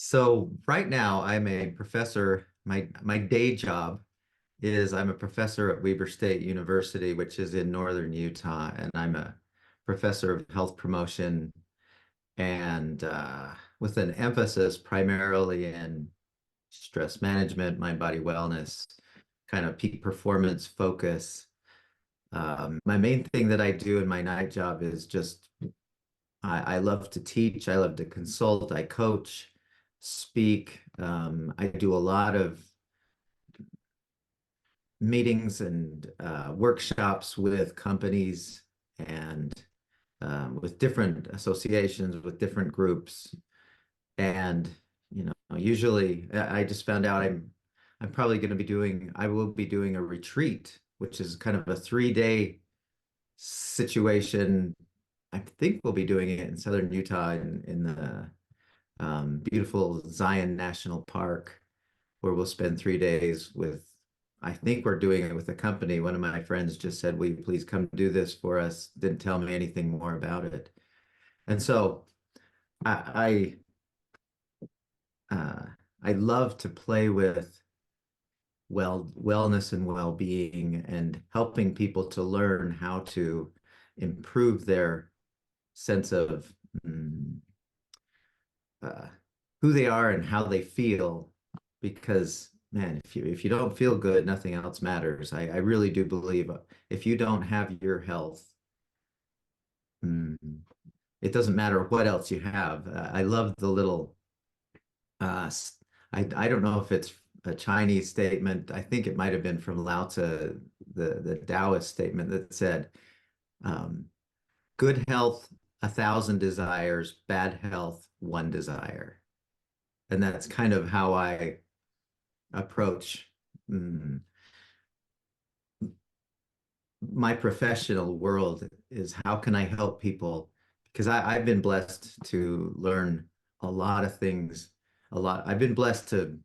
So right now I'm a professor. My day job is I'm a professor at Weber State University, which is in northern Utah, and I'm a professor of health promotion and with an emphasis primarily in stress management, mind body wellness, kind of peak performance focus. My main thing that I do in my night job is just I love to teach. I love to consult. I coach, speak. I do a lot of meetings and workshops with companies and with different associations, with different groups. And, usually I just found out I'm probably going to be I will be doing a retreat, which is kind of a 3-day situation. I think we'll be doing it in southern Utah in the beautiful Zion National Park, where we'll spend 3 days with, I think we're doing it with a company. One of my friends just said, will you please come do this for us? Didn't tell me anything more about it. And so I I, I love to play with wellness and well-being and helping people to learn how to improve their sense of mm, uh, who they are and how they feel. Because man, if you don't feel good, nothing else matters. I really do believe if you don't have your health, mm, it doesn't matter what else you have. I love the little uh, I don't know if it's a Chinese statement. I think it might have been from Lao Tzu, the Taoist statement that said, um, "Good health, 1,000 desires; bad health, one desire." And that's kind of how I approach mm, my professional world, is how can I help people? Because I've been blessed to learn a lot of things, a lot. I've been blessed to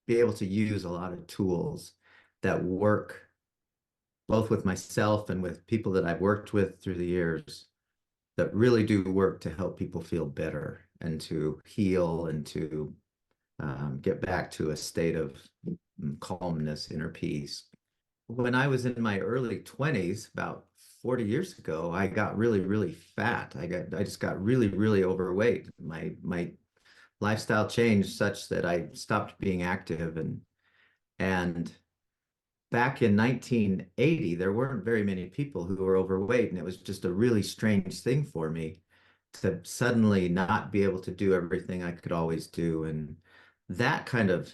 be able to use a lot of tools that work both with myself and with people that I've worked with through the years that really do work to help people feel better and to heal and to get back to a state of calmness, inner peace. When I was in my early 20s, about 40 years ago, I got really, really fat. I just got really, really overweight. My lifestyle changed such that I stopped being active and back in 1980, there weren't very many people who were overweight, and it was just a really strange thing for me to suddenly not be able to do everything I could always do. And that kind of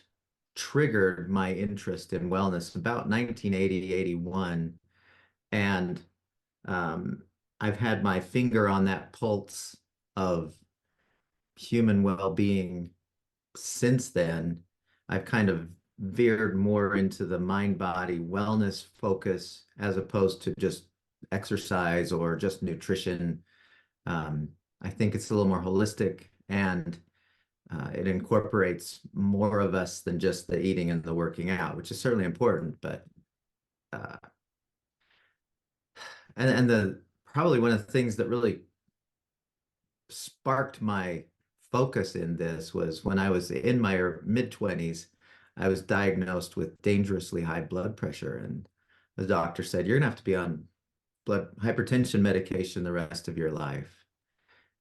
triggered my interest in wellness about 1980, 81. And um, I've had my finger on that pulse of human well-being since then. I've kind of veered more into the mind body wellness focus as opposed to just exercise or just nutrition. Um, I think it's a little more holistic and it incorporates more of us than just the eating and the working out, which is certainly important. But uh, and the probably one of the things that really sparked my focus in this was when I was in my mid-20s, I was diagnosed with dangerously high blood pressure. And the doctor said, you're going to have to be on blood hypertension medication the rest of your life.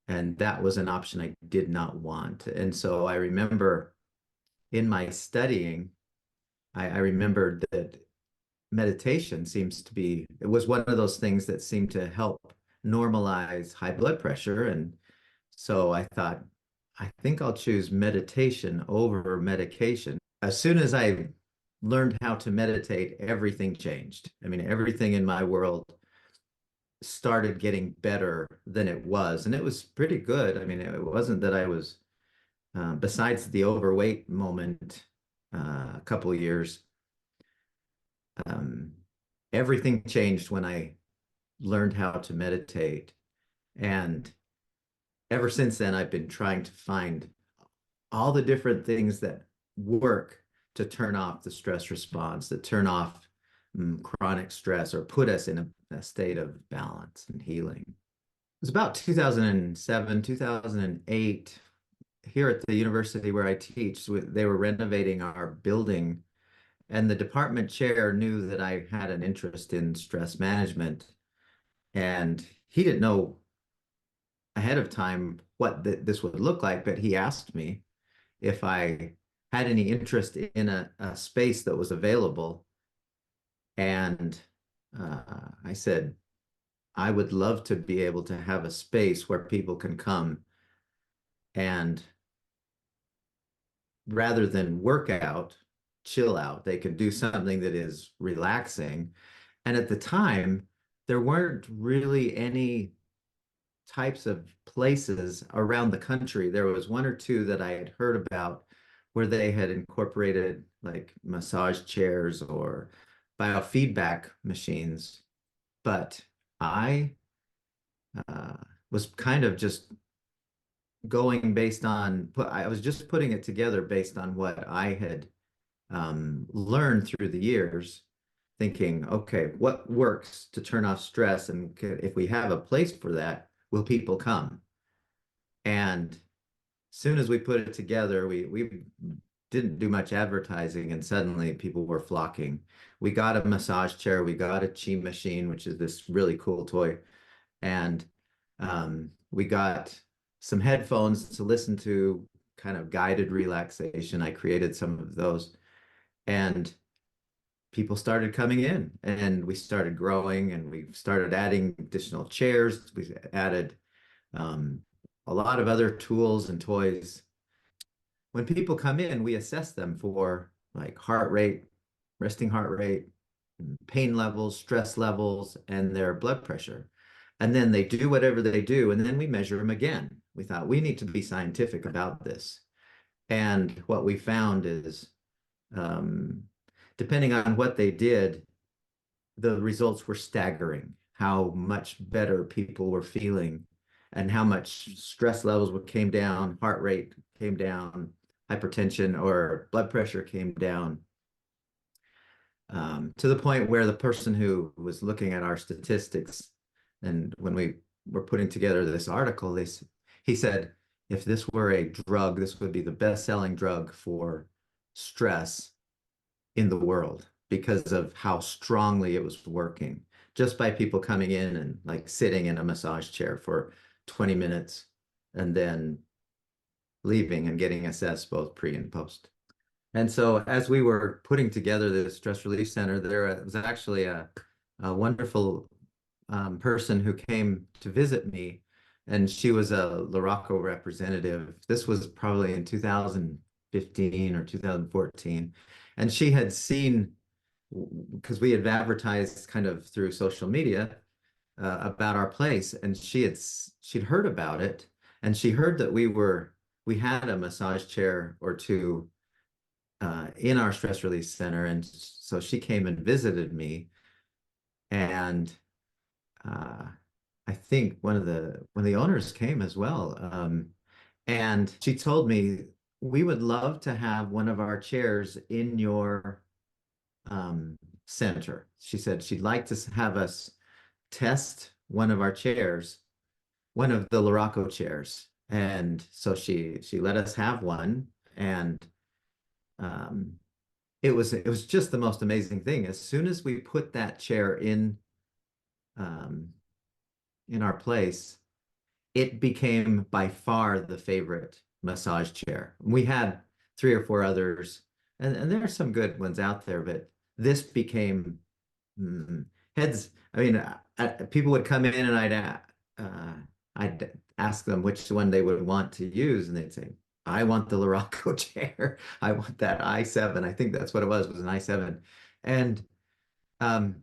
And that was an option I did not want. And so I remember in my studying, I remembered that meditation it was one of those things that seemed to help normalize high blood pressure. And so I thought, I think I'll choose meditation over medication. As soon as I learned how to meditate, everything changed. I mean, everything in my world started getting better than it was. And it was pretty good. I mean, it wasn't that I was, besides the overweight moment a couple of years, um, everything changed when I learned how to meditate. And ever since then, I've been trying to find all the different things that work to turn off the stress response, that turn off chronic stress or put us in a state of balance and healing. It was about 2007, 2008. here at the university where I teach, they were renovating our building, and the department chair knew that I had an interest in stress management, and he didn't know ahead of time what this would look like, but he asked me if I had any interest in a space that was available. And I said, I would love to be able to have a space where people can come and rather than work out, chill out, they can do something that is relaxing. And at the time, there weren't really any types of places around the country. There was one or two that I had heard about where they had incorporated like massage chairs or biofeedback machines. But I uh, was kind of just going based on, I was just putting it together based on what I had learned through the years, thinking, okay, what works to turn off stress? And if we have a place for that, will people come? And soon as we put it together, we didn't do much advertising, and suddenly people were flocking. We got a massage chair, we got a chi machine, which is this really cool toy, and we got some headphones to listen to kind of guided relaxation. I created some of those, and people started coming in, and we started growing, and we started adding additional chairs. We added um, a lot of other tools and toys. When people come in, we assess them for like heart rate, resting heart rate, pain levels, stress levels, and their blood pressure. And then they do whatever they do, and then we measure them again. We thought we need to be scientific about this. And what we found is, um, depending on what they did, the results were staggering, how much better people were feeling and how much stress levels came down, heart rate came down, hypertension or blood pressure came down, to the point where the person who was looking at our statistics, and when we were putting together this article, he said, if this were a drug, this would be the best-selling drug for stress in the world because of how strongly it was working just by people coming in and like sitting in a massage chair for 20 minutes and then leaving and getting assessed both pre and post. And so as we were putting together the stress relief center, there was actually a wonderful person who came to visit me, and she was a Luraco representative. This was probably in 2015 or 2014. And she had seen, because we had advertised kind of through social media about our place, and she'd heard about it, and she heard that we had a massage chair or two in our stress release center, and so she came and visited me, and uh, I think one of the owners came as well, and she told me we would love to have one of our chairs in your um, center. She said she'd like to have us test one of our chairs, one of the Luraco chairs. And so she let us have one, and um, it was just the most amazing thing. As soon as we put that chair um, in our place, it became by far the favorite massage chair. We had three or four others, and there are some good ones out there, but this became mm, heads. I mean, people would come in and I'd ask them which one they would want to use, and they'd say, "I want the Luraco chair. I want that i7." I think that's what it was an i7, and um,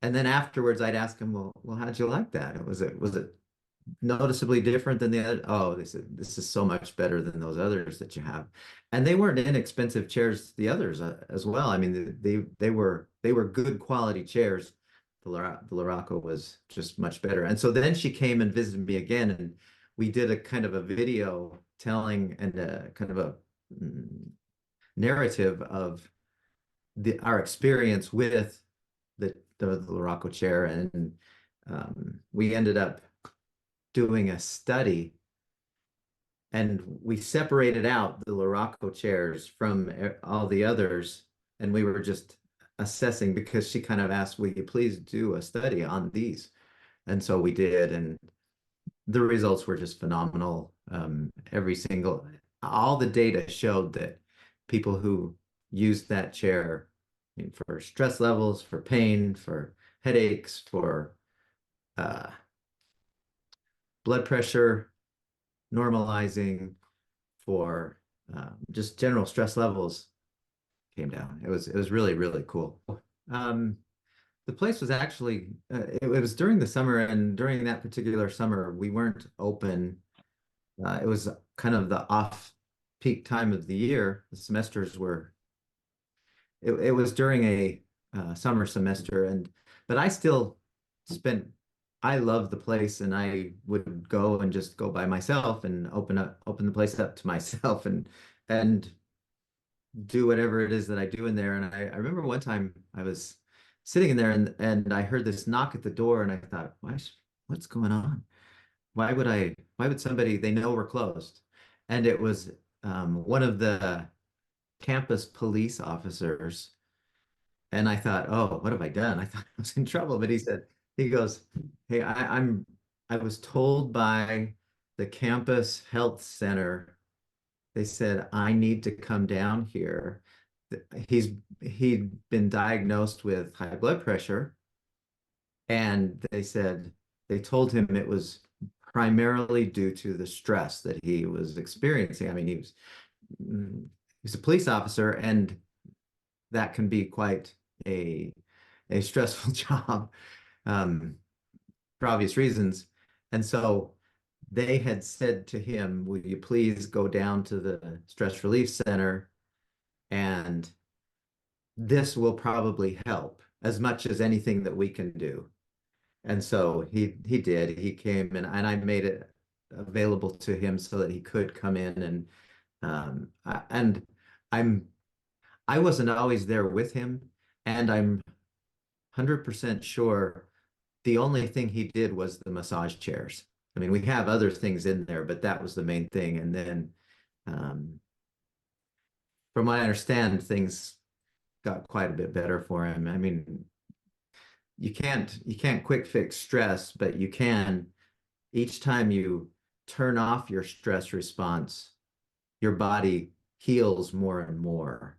and then afterwards, I'd ask them, "Well, how'd you like that? Was it noticeably different than the other?" "Oh, this is so much better than those others that you have." And they weren't inexpensive chairs, the others as well. I mean, they were good quality chairs. The Luraco was just much better. And so then she came and visited me again, and we did a kind of a video telling and a kind of a mm, narrative of our experience with the Luraco chair, and we ended up doing a study and we separated out the Luraco chairs from all the others, and we were just assessing because she kind of asked, "Will you please do a study on these?" And so we did, and the results were just phenomenal. All the data showed that people who used that chair, I mean, for stress levels, for pain, for headaches, for uh, blood pressure normalizing, for just general stress levels came down. It was really, really cool. Um, the place was actually it was during the summer, and during that particular summer, we weren't open. It was kind of the off peak time of the year. The semesters were it was during a summer semester, and but I still spent I loved the place, and I would go and just go by myself and open the place up to myself and do whatever it is that I do in there. And I remember one time I was sitting in there, and I heard this knock at the door, and I thought, what's going on? Why would somebody, they know we're closed? And it was one of the campus police officers. And I thought, oh, what have I done? I thought I was in trouble. But he goes, hey, I was told by the campus health center, they said I need to come down here. He'd been diagnosed with high blood pressure, and they told him it was primarily due to the stress that he was experiencing. I mean, he's a police officer, and that can be quite a a stressful job, um, for obvious reasons. And so they had said to him, "Will you please go down to the stress relief center, and this will probably help as much as anything that we can do." And so he did. He came, and I made it available to him so that he could come in, and I'm I wasn't always there with him, and I'm 100% sure the only thing he did was the massage chairs. I mean, we have other things in there, but that was the main thing. And then, um, from what I understand, things got quite a bit better for him. I mean, you can't quick fix stress, but you can each time you turn off your stress response, your body heals more and more.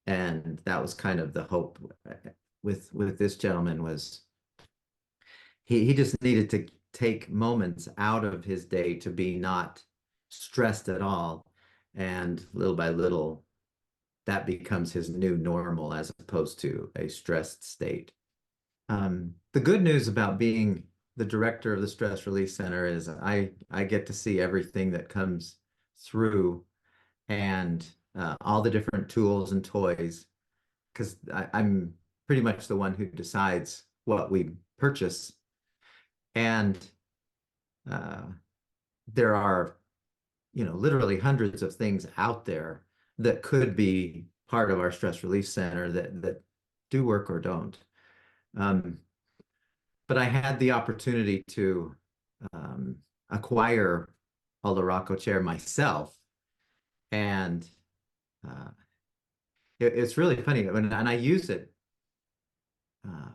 And that was kind of the hope with this gentleman was he just needed to take moments out of his day to be not stressed at all. And little by little, that becomes his new normal as opposed to a stressed state. The good news about being the director of the Stress Release Center is I get to see everything that comes through, and all the different tools and toys, because I'm pretty much the one who decides what we purchase. And uh, there are, literally hundreds of things out there that could be part of our stress relief center that do work or don't. Um, but I had the opportunity to um, acquire a Luraco chair myself, and uh, it's really funny, and I use it uh,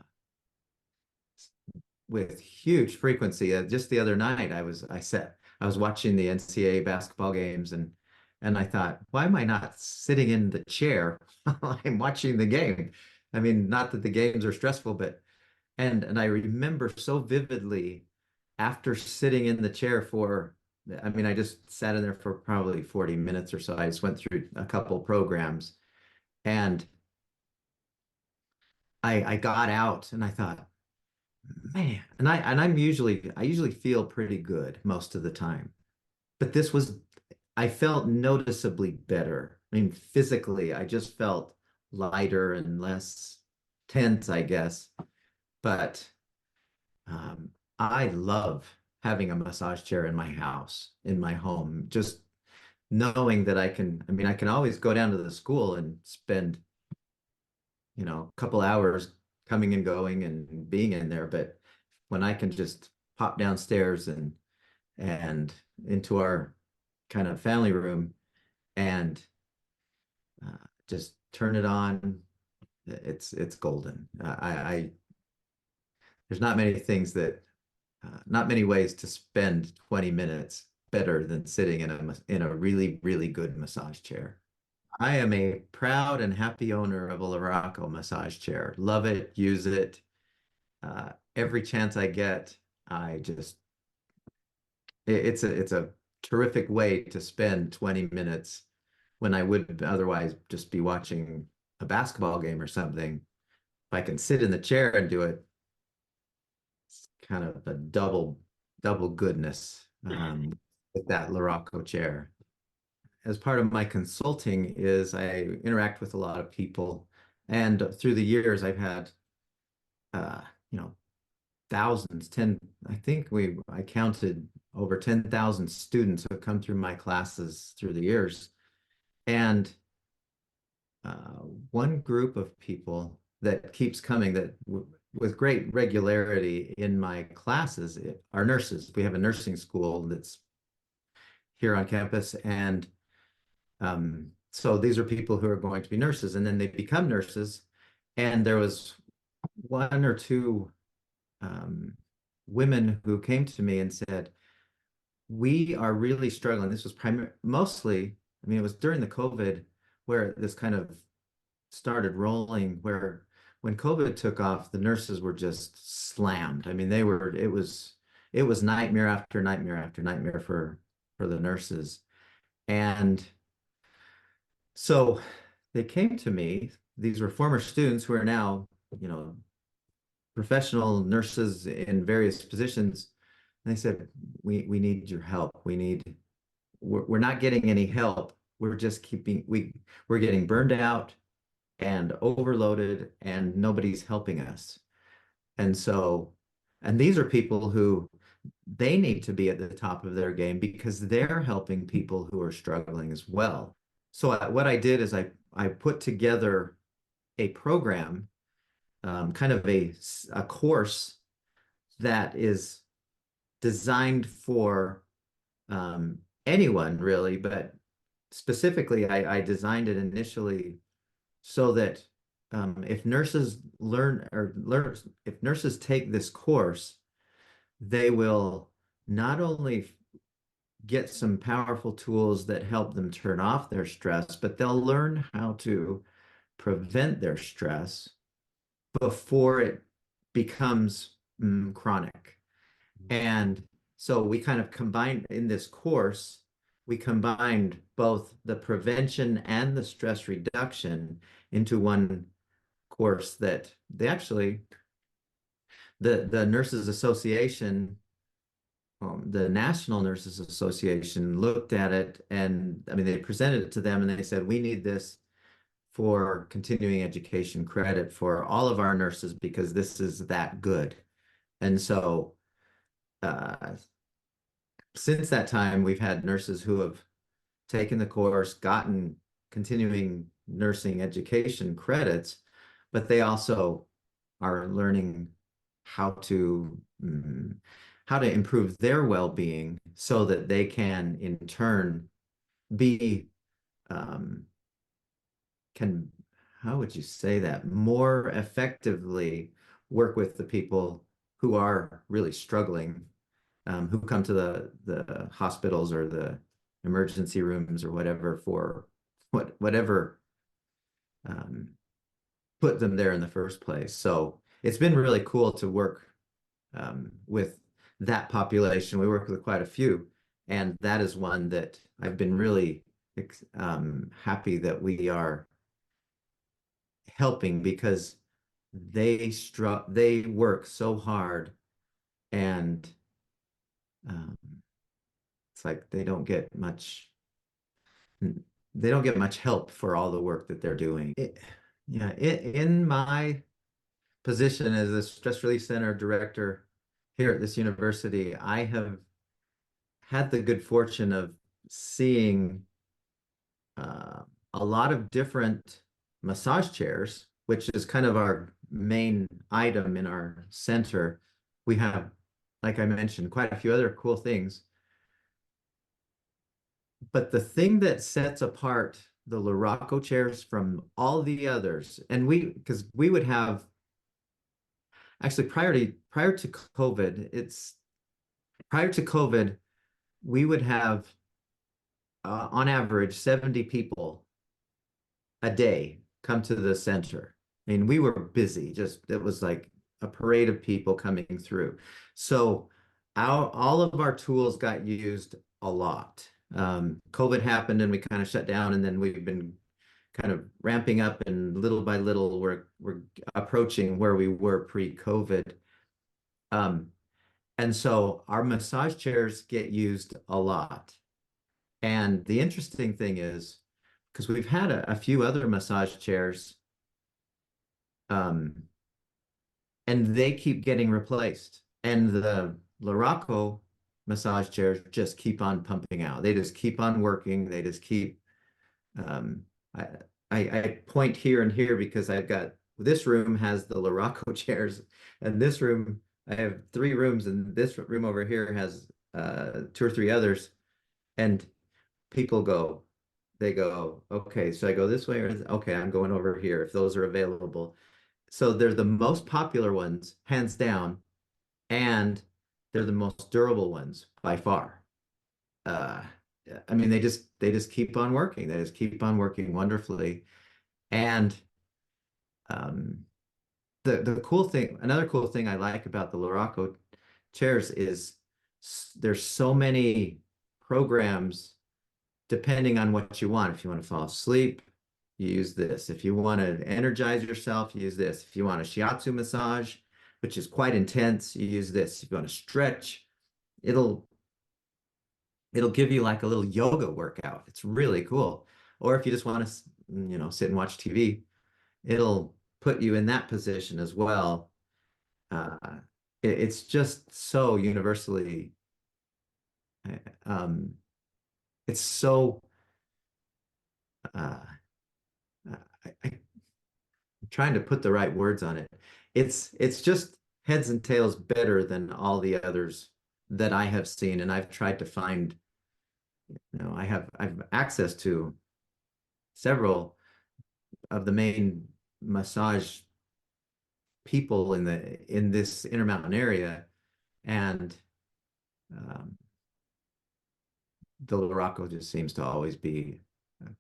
with huge frequency. Just the other night, I was watching the NCAA basketball games, and I thought, why am I not sitting in the chair while I'm watching the game? I mean, not that the games are stressful, but and I remember so vividly after sitting in the chair for, I mean, I just sat in there for probably 40 minutes or so. I just went through a couple programs, and I got out, and I thought, man, I usually feel pretty good most of the time. But I felt noticeably better. I mean, physically, I just felt lighter and less tense, I guess. But um, I love having a massage chair in my house, in my home, just knowing that I mean, I can always go down to the school and spend, a couple hours coming and going and being in there. But when I can just pop downstairs and into our kind of family room and just turn it on. It's golden. There's not many things that not many ways to spend 20 minutes better than sitting in a really, really good massage chair. I am a proud and happy owner of a Luraco massage chair. Love it, use it. Every chance I get, I just it's a terrific way to spend 20 minutes when I would otherwise just be watching a basketball game or something. If I can sit in the chair and do it, it's kind of a double goodness with that Luraco chair. As part of my consulting is I interact with a lot of people, and through the years I've had uh, you know, thousands, 10, I counted over 10,000 students who have come through my classes through the years. And uh, one group of people that keeps coming that with great regularity in my classes are nurses. We have a nursing school that's here on campus, and so these are people who are going to be nurses, and then they become nurses. And there was one or two um, women who came to me and said, we are really struggling. This was mostly, I mean, it was during the COVID where this kind of started rolling, where when COVID took off, the nurses were just slammed. I mean, it was nightmare after nightmare after nightmare for the nurses. And so they came to me. These were former students who are now, you know, professional nurses in various positions. And they said, we need your help. We're not getting any help. We're getting burned out and overloaded and nobody's helping us. And so, and these are people who they need to be at the top of their game because they're helping people who are struggling as well. So what I did is I put together a program, kind of a course that is designed for anyone really, but specifically I designed it initially so that if nurses if nurses take this course, they will not only get some powerful tools that help them turn off their stress, but they'll learn how to prevent their stress before it becomes chronic. And so we kind of combined in this course, we combined both the prevention and the stress reduction into one course that the Nurses Association, the National Nurses Association looked at it, and I mean they presented it to them and they said, we need this for continuing education credit for all of our nurses because this is that good. And so uh, since that time, we've had nurses who have taken the course, gotten continuing nursing education credits, but they also are learning how to how to improve their well-being so that they can in turn be um, can how would you say that more effectively work with the people who are really struggling, who come to the hospitals or the emergency rooms or whatever for whatever um, put them there in the first place. So it's been really cool to work with that population. We work with quite a few, and that is one that I've been really happy that we are helping because they work so hard and um, it's like they don't get much help for all the work that they're doing. In my position as a stress relief center director here at this university, I have had the good fortune of seeing uh, a lot of different massage chairs, which is kind of our main item in our center. We have, like I mentioned, quite a few other cool things. But the thing that sets apart the Luraco chairs from all the others, and because we would have actually prior to COVID, prior to COVID, we would have on average 70 people a day come to the center. I mean, we were busy, just it was like a parade of people coming through. So all of our tools got used a lot. COVID happened and we kind of shut down, and then we've been kind of ramping up, and little by little we're approaching where we were pre-COVID. Um, and so our massage chairs get used a lot. And the interesting thing is, because we've had a few other massage chairs, um, and they keep getting replaced. And the Luraco massage chairs just keep on pumping out. They just keep on working. They just keep. Um, I, I point here and here because I've got this room has the Luraco chairs, and this room I have three rooms, and this room over here has two or three others. And people go, they go, okay, so I go this way, or okay, I'm going over here if those are available. So they're the most popular ones, hands down, and they're the most durable ones by far. Uh, I mean, they just keep on working. They just keep on working wonderfully. And um, the cool thing, another cool thing I like about the Luraco chairs is there's so many programs depending on what you want. If you want to fall asleep, you use this. If you want to energize yourself, you use this. If you want a shiatsu massage, which is quite intense, you use this. If you want to stretch, it'll it'll give you like a little yoga workout. It's really cool. Or if you just want to, sit and watch TV, it'll put you in that position as well. Uh, it's just so universally, um, it's so, uh, I'm trying to put the right words on it. It's just heads and tails better than all the others that I have seen, and I've tried to find, I've access to several of the main massage people in this Intermountain area, and um, the Luraco just seems to always be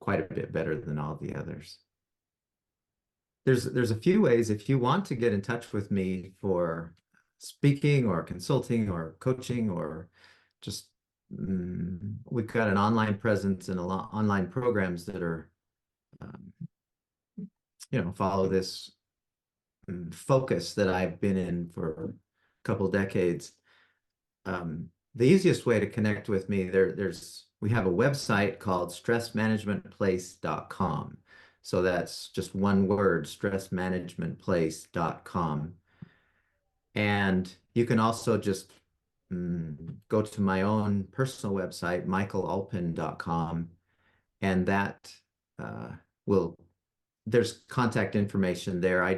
quite a bit better than all the others. There's a few ways if you want to get in touch with me for speaking or consulting or coaching or just we've got an online presence and a lot online programs that are um, follow this focus that I've been in for a couple decades. The easiest way to connect with me, we have a website called stressmanagementplace.com. So that's just one word, stressmanagementplace.com. And you can also just go to my own personal website, michaelolpin.com, and that uh, will, there's contact information there. I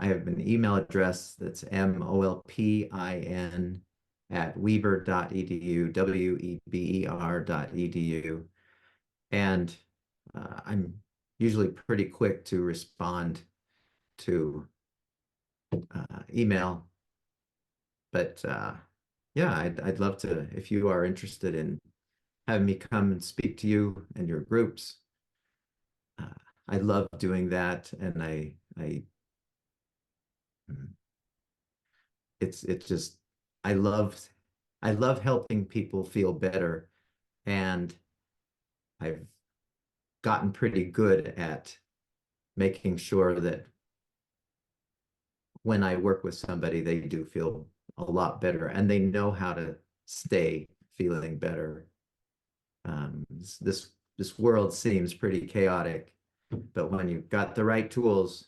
have an email address that's molpin at weber.edu, weber.edu. And I'm usually pretty quick to respond to email. But yeah, I'd love to, if you are interested in having me come and speak to you and your groups. Uh, I love doing that, and it's just I love I love helping people feel better, and I've gotten pretty good at making sure that when I work with somebody, they do feel a lot better and they know how to stay feeling better. This world seems pretty chaotic, but when you've got the right tools,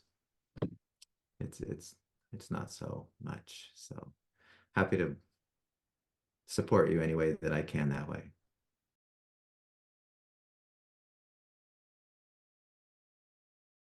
it's it's it's not so much. So happy to support you any way that I can that way.